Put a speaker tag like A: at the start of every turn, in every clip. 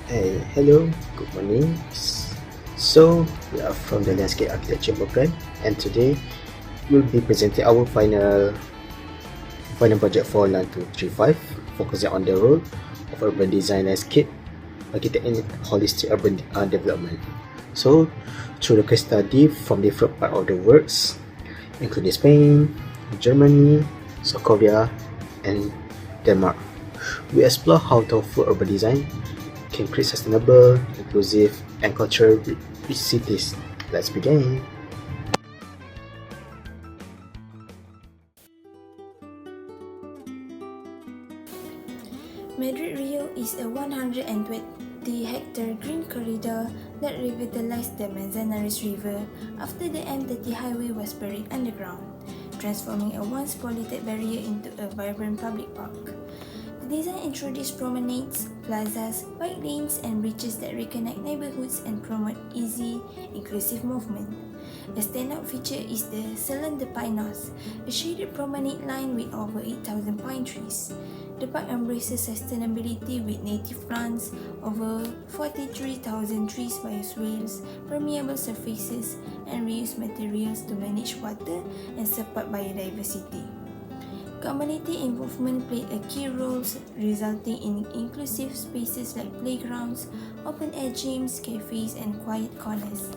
A: Hey, hello, good morning. So, we are from the Landscape Architecture program, and today we'll be presenting our final project for LAN253, focusing on the role of urban design, landscape architect in holistic urban development. So, through the case study from different part of the works, including Spain, Germany, South Korea, and Denmark, we explore how thoughtful urban design can create sustainable, inclusive, and culture-rich cities. Let's begin.
B: Madrid-Rio is a 120-hectare green corridor that revitalized the Manzanares River after the M30 highway was buried underground, transforming a once polluted barrier into a vibrant public park. The design introduced promenades, plazas, bike lanes, and bridges that reconnect neighborhoods and promote easy, inclusive movement. A standout feature is the Salon de Pinos, a shaded promenade line with over 8,000 pine trees. The park embraces sustainability with native plants, over 43,000 trees, bioswales, permeable surfaces, and reused materials to manage water and support biodiversity. Community involvement played a key role, resulting in inclusive spaces like playgrounds, open-air gyms, cafes, and quiet corners.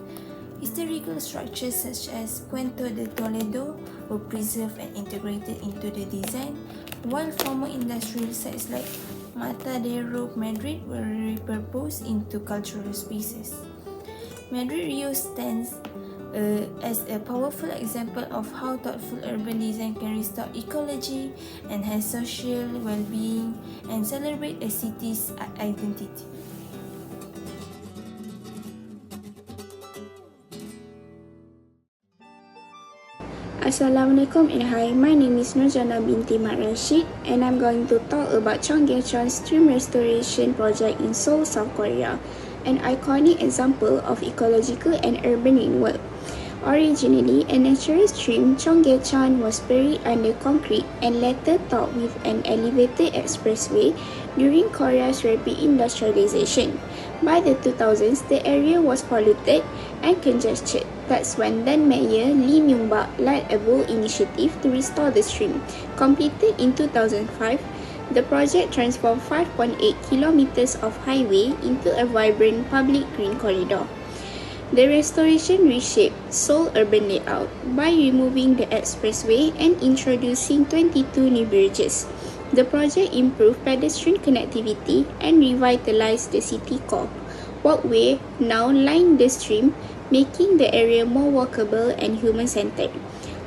B: Historical structures such as Puente de Toledo were preserved and integrated into the design, while former industrial sites like Matadero, Madrid were repurposed into cultural spaces. Madrid-Rio stands as a powerful example of how thoughtful urban design can restore ecology, enhance social well-being, and celebrate a city's identity.
C: Assalamualaikum and hi, my name is JANNAH binti RASHID and I'm going to talk about Cheonggyecheon Stream Restoration Project in Seoul, South Korea, an iconic example of ecological and urban renewal. Originally a natural stream, Cheonggyecheon was buried under concrete and later topped with an elevated expressway during Korea's rapid industrialization. By the 2000s, the area was polluted and congested. That's when then Mayor Lee Myung-bak led a bold initiative to restore the stream. Completed in 2005, the project transformed 5.8 kilometers of highway into a vibrant public green corridor. The restoration reshaped Seoul urban layout by removing the expressway and introducing 22 new bridges. The project improved pedestrian connectivity and revitalized the city core. Walkway now line the stream, making the area more walkable and human-centered.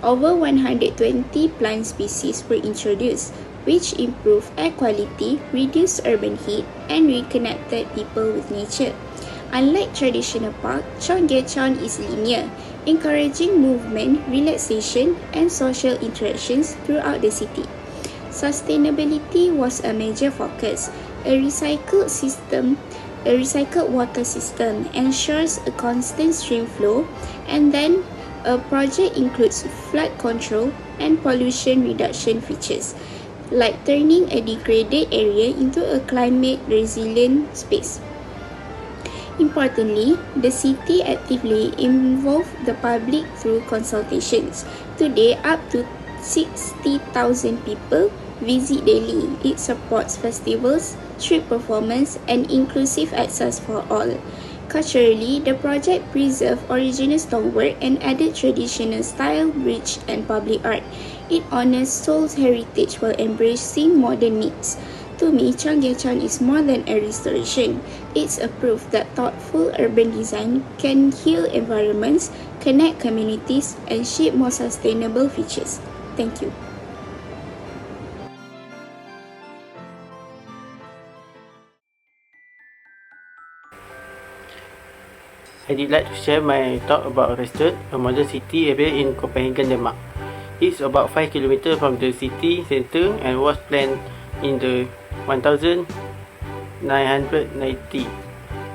C: Over 120 plant species were introduced, which improved air quality, reduced urban heat, and reconnected people with nature. Unlike traditional park, Cheonggyecheon is linear, encouraging movement, relaxation, and social interactions throughout the city. Sustainability was a major focus. A recycled water system ensures a constant stream flow, and then a project includes flood control and pollution reduction features, like turning a degraded area into a climate resilient space. Importantly, the city actively involved the public through consultations. Today, up to 60,000 people visit daily. It supports festivals, street performance, and inclusive access for all. Culturally, the project preserved original stonework and added traditional style, bridge, and public art. It honors Seoul's heritage while embracing modern needs. To me, Cheonggyecheon is more than a restoration. It's a proof that thoughtful urban design can heal environments, connect communities, and shape more sustainable futures. Thank you.
D: I would like to share my thought about Restad, a modern city area in Copenhagen, Denmark. It's about 5 km from the city centre and was planned in the 1990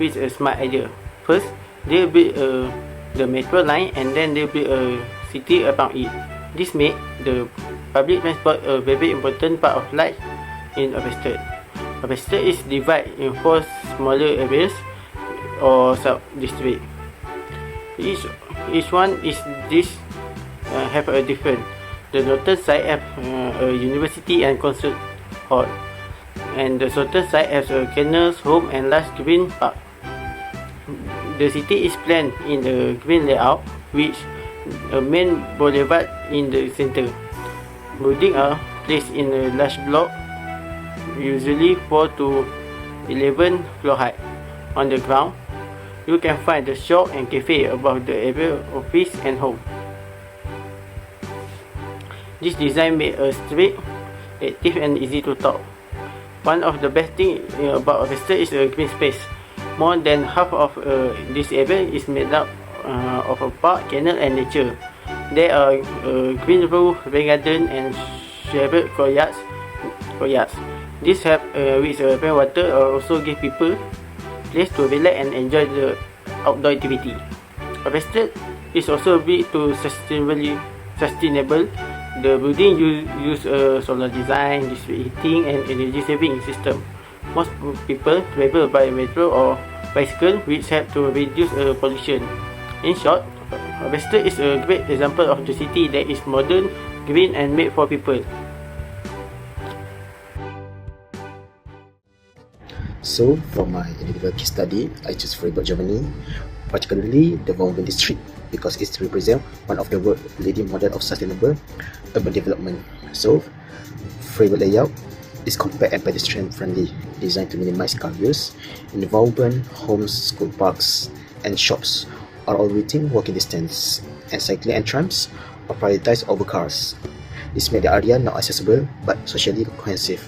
D: with a smart idea. First, they built the metro line and then they built a city around it. This made the public transport a very important part of life in Restad. Restad is divided in 4 smaller areas or sub-district. Each one is this have a different. The northern side have a university and concert hall, and the southern side has a kennels, home, and large green park. The city is planned in the green layout, with a main boulevard in the center. Buildings are placed in a large block, usually 4 to 11 floor height. On the ground, you can find the shop and cafe above the area office and home. This design made a straight, active, and easy to talk. One of the best things about Harvester is a green space. More than half of this area is made up of a park, canal, and nature. There are green roof, rain garden, and shared courtyards. This help with rainwater or also give people place to relax and enjoy the outdoor activity. Harvester is also built to sustainable. The building use solar design, district heating, and energy saving system. Most people travel by metro or bicycle, which help to reduce pollution. In short, Harvester is a great example of the city that is modern, green, and made for people.
A: So, for my individual case study, I choose Freiburg, Germany, particularly the Wohnbau district, because it represents one of the world's leading model of sustainable urban development. So, Freiburg layout is compact and pedestrian friendly, designed to minimize car use. In the Wohnbau, homes, school parks, and shops are all within walking distance, and cycling and trams are prioritized over cars. This made the area not accessible but socially cohesive.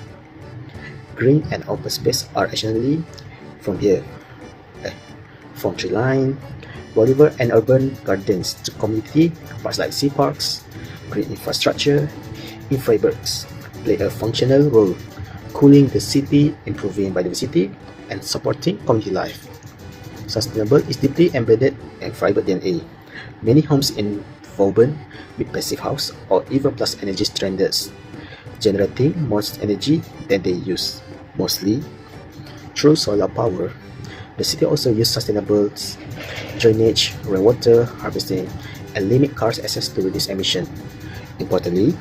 A: Green and open space are additionally from tree line, boulevard, and urban gardens to community parks like sea parks. Green infrastructure in Freiburgs play a functional role, cooling the city, improving biodiversity, and supporting community life. Sustainable is deeply embedded in Freiburg DNA. Many homes in Wohnbau with passive house or even plus energy standards, generating more energy than they use, mostly through solar power. The city also uses sustainable drainage, rainwater harvesting, and limit cars' access to reduce emission. Importantly,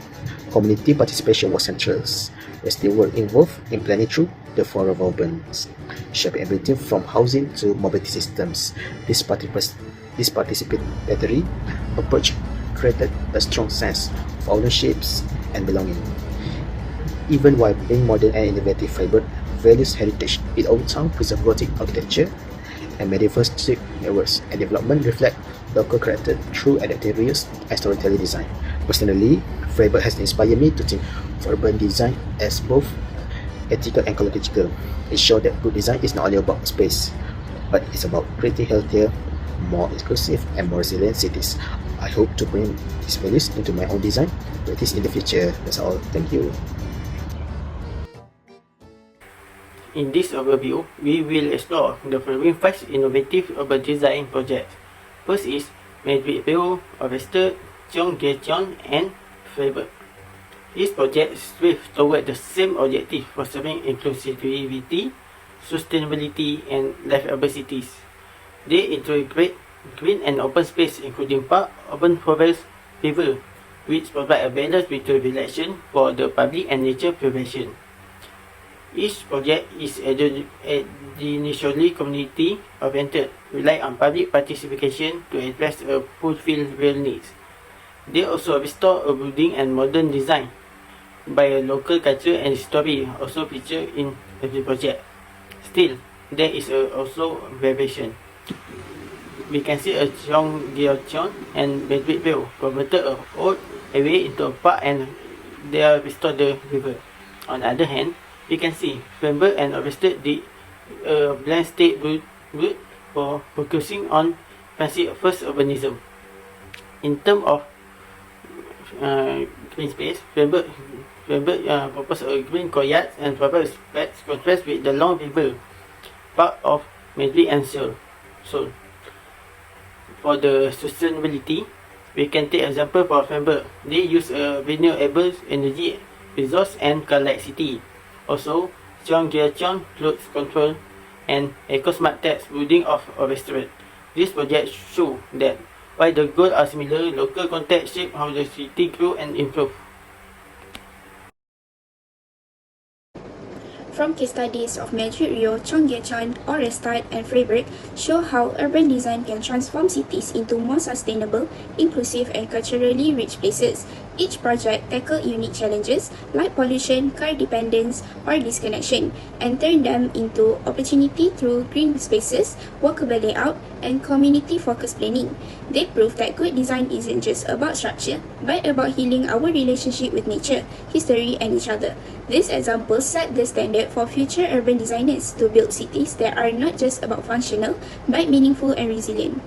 A: community participation was central, as they were involved in planning through the 4 urban, shaping everything from housing to mobility systems. This participatory approach created a strong sense of ownership and belonging. Even while being modern and innovative, Freiburg values heritage. Its old town preserves Gothic architecture and medieval street networks, and development reflect local character through adaptive reuse and storytelling design. Personally, Freiburg has inspired me to think of urban design as both ethical and ecological. It shows that good design is not only about space, but it's about creating healthier, more inclusive, and more resilient cities. I hope to bring these values into my own design practice in the future. That's all. Thank you.
D: In this overview, we will explore the following 5 innovative urban design projects. First is Medvedeville, Harvester, Cheonggyechon, and Freiburg. These projects strive toward the same objective, fostering inclusivity, sustainability, and livable cities. They integrate green and open space, including park, urban forest, river, which provide a balance between relation for the public and nature preservation. Each project is initially community-oriented, rely on public participation to address a fulfill real needs. They also restore a building and modern design by a local culture and history also featured in every project. Still, there is also variation. We can see a Cheonggyechon and Medvedeville converted a old area into a park, and they are restored the river. On the other hand, we can see Freiburg and Harvester did a blank state route for focusing on first urbanism. In terms of green space, Freiburg proposed a green courtyard and provides contrast with the long river park of Medvedeville and Seoul. For the sustainability, we can take example for Freiburg. They use a renewable energy resource and car-like city. Also, Cheonggyechon clothes control and eco-smart tax building of a restaurant. These projects show that while the goals are similar, local context shape how the city grew and improved.
C: From case studies of Madrid, Rio, Cheonggyecheon, Orestad, and Freiburg show how urban design can transform cities into more sustainable, inclusive, and culturally rich places. Each project tackled unique challenges like pollution, car dependence, or disconnection, and turned them into opportunity through green spaces, walkable layout, and community-focused planning. They prove that good design isn't just about structure, but about healing our relationship with nature, history, and each other. These examples set the standard for future urban designers to build cities that are not just about functional, but meaningful and resilient.